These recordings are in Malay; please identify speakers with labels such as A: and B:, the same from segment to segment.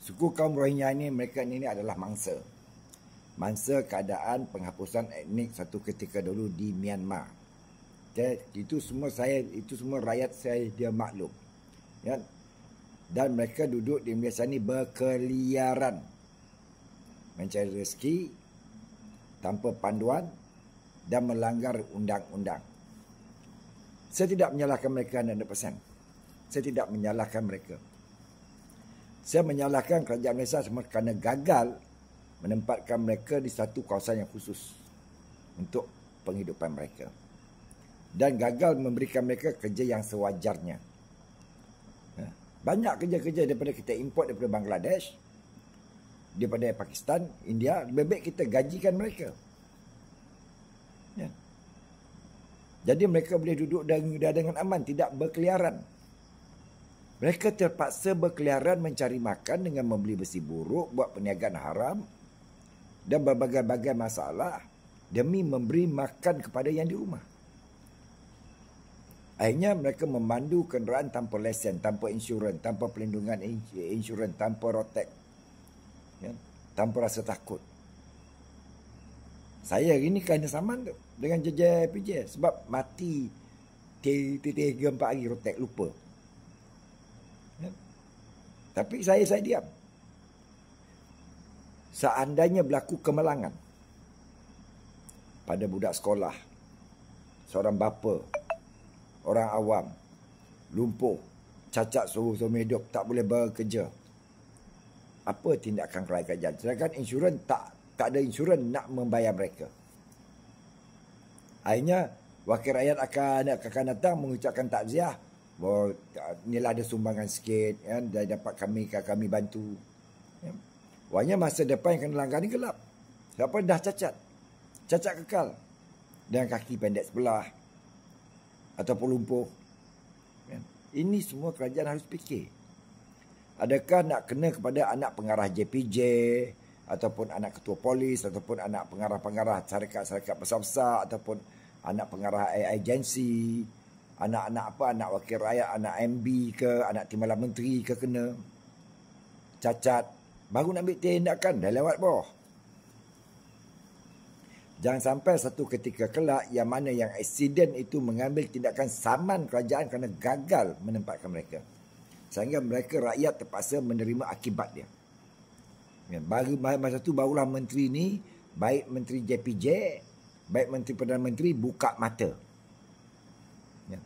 A: Suku kaum Rohingya ni, mereka ni adalah mangsa. Mangsa keadaan penghapusan etnik satu ketika dulu di Myanmar. Okay? Itu semua rakyat saya dia maklum. Ya? Dan mereka duduk di Malaysia ni berkeliaran mencari rezeki tanpa panduan dan melanggar undang-undang. Saya tidak menyalahkan mereka 100%. Saya tidak menyalahkan mereka. Saya menyalahkan kerajaan Malaysia semua kerana gagal menempatkan mereka di satu kawasan yang khusus untuk penghidupan mereka. Dan gagal memberikan mereka kerja yang sewajarnya. Banyak kerja-kerja daripada kita import daripada Bangladesh, daripada Pakistan, India, lebih baik kita gajikan mereka. Ya. Jadi mereka boleh duduk dengan aman, tidak berkeliaran. Mereka terpaksa berkeliaran mencari makan dengan membeli besi buruk, buat perniagaan haram dan berbagai-bagai masalah demi memberi makan kepada yang di rumah. Akhirnya mereka memandu kenderaan tanpa lesen, tanpa insurans, tanpa pelindungan insurans, tanpa rotek, ya, tanpa rasa takut. Saya hari ni kena saman tu dengan JJPJ sebab mati 3-4 hari rotek, lupa. Ya. Tapi saya diam. Seandainya berlaku kemalangan pada budak sekolah, seorang bapa, orang awam, lumpuh, cacat seumur hidup, tak boleh bekerja, apa tindakan kerajaan? Sedangkan insurans tak ada insurans nak membayar mereka. Akhirnya wakil rakyat akan datang mengucapkan takziah, bahawa inilah ada sumbangan sikit, ya, dan dapat kami bantu. Ya. Wanya masa depan yang kena langgar ni gelap. Sebab dah cacat kekal, dengan kaki pendek sebelah ataupun lumpuh. Ya. Ini semua kerajaan harus fikir. Adakah nak kena kepada anak pengarah JPJ, ataupun anak ketua polis, ataupun anak pengarah-pengarah syarikat-syarikat besar-besar, ataupun anak pengarah agensi, anak wakil rakyat, anak MB ke, anak timbalan menteri ke kena cacat, baru nak ambil tindakan, dah lewat bawah. Jangan sampai satu ketika kelak yang mana yang aksiden itu mengambil tindakan saman kerajaan kerana gagal menempatkan mereka. Sehingga mereka rakyat terpaksa menerima akibat dia. Ya, masa tu barulah menteri ni, baik menteri JPJ, baik menteri Perdana Menteri buka mata. Ya.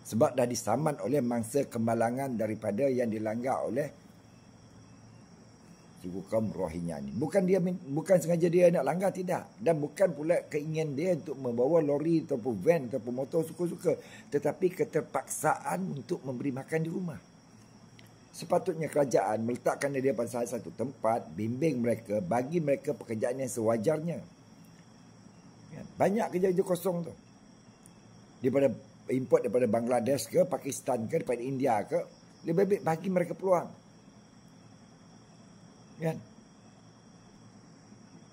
A: Sebab dah disaman oleh mangsa kemalangan daripada yang dilanggar oleh suku kaum Rohingya ni. Bukan sengaja dia nak langgar, tidak. Dan bukan pula keinginan dia untuk membawa lori ataupun van ataupun motor suka-suka, tetapi keterpaksaan untuk memberi makan di rumah. Sepatutnya kerajaan meletakkan dia pada salah satu tempat, bimbing mereka, bagi mereka pekerjaan yang sewajarnya. Banyak kerja-kerja kosong tu. Daripada import daripada Bangladesh ke, Pakistan ke, daripada India ke, lebih baik bagi mereka peluang. Kan?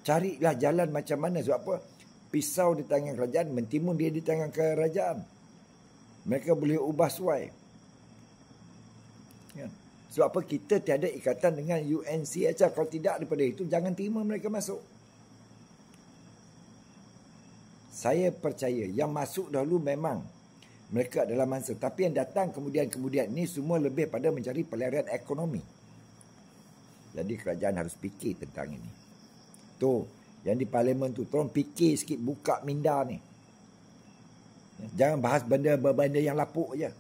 A: Carilah jalan macam mana. Sebab apa? Pisau di tangan kerajaan, mentimun dia di tangan kerajaan. Mereka boleh ubah suai. Kan? Sebab apa? Kita tiada ikatan dengan UNCHR. Kalau tidak daripada itu, jangan terima mereka masuk. Saya percaya yang masuk dahulu memang mereka adalah mangsa. Tapi yang datang kemudian ni semua lebih pada mencari pelarian ekonomi. Jadi kerajaan harus fikir tentang ini. Tu, yang di parlimen tu, tolong fikir sikit, buka minda ni. Jangan bahas benda-benda yang lapuk je.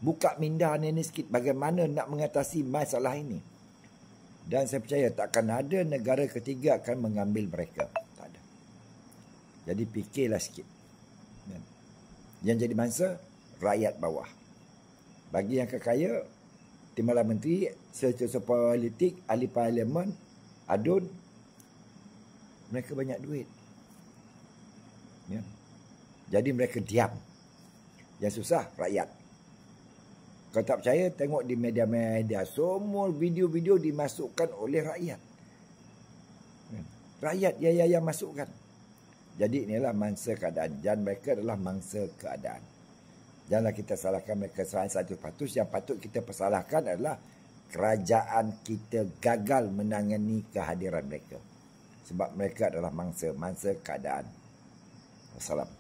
A: Buka minda ni sikit, bagaimana nak mengatasi masalah ini. Dan saya percaya takkan ada negara ketiga akan mengambil mereka. Tak ada. Jadi fikirlah sikit. Yang jadi mangsa, rakyat bawah. Bagi yang kekaya, timbalan menteri, setiausaha politik, ahli parlimen, adun, mereka banyak duit. Ya. Jadi mereka diam. Yang susah, rakyat. Kalau tak percaya, tengok di media-media. Semua video-video dimasukkan oleh rakyat. Rakyat yang masukkan. Jadi inilah mangsa keadaan. Dan mereka adalah mangsa keadaan. Janganlah kita salahkan mereka salah satu patus. Yang patut kita persalahkan adalah kerajaan kita gagal menangani kehadiran mereka. Sebab mereka adalah mangsa keadaan. Wassalam.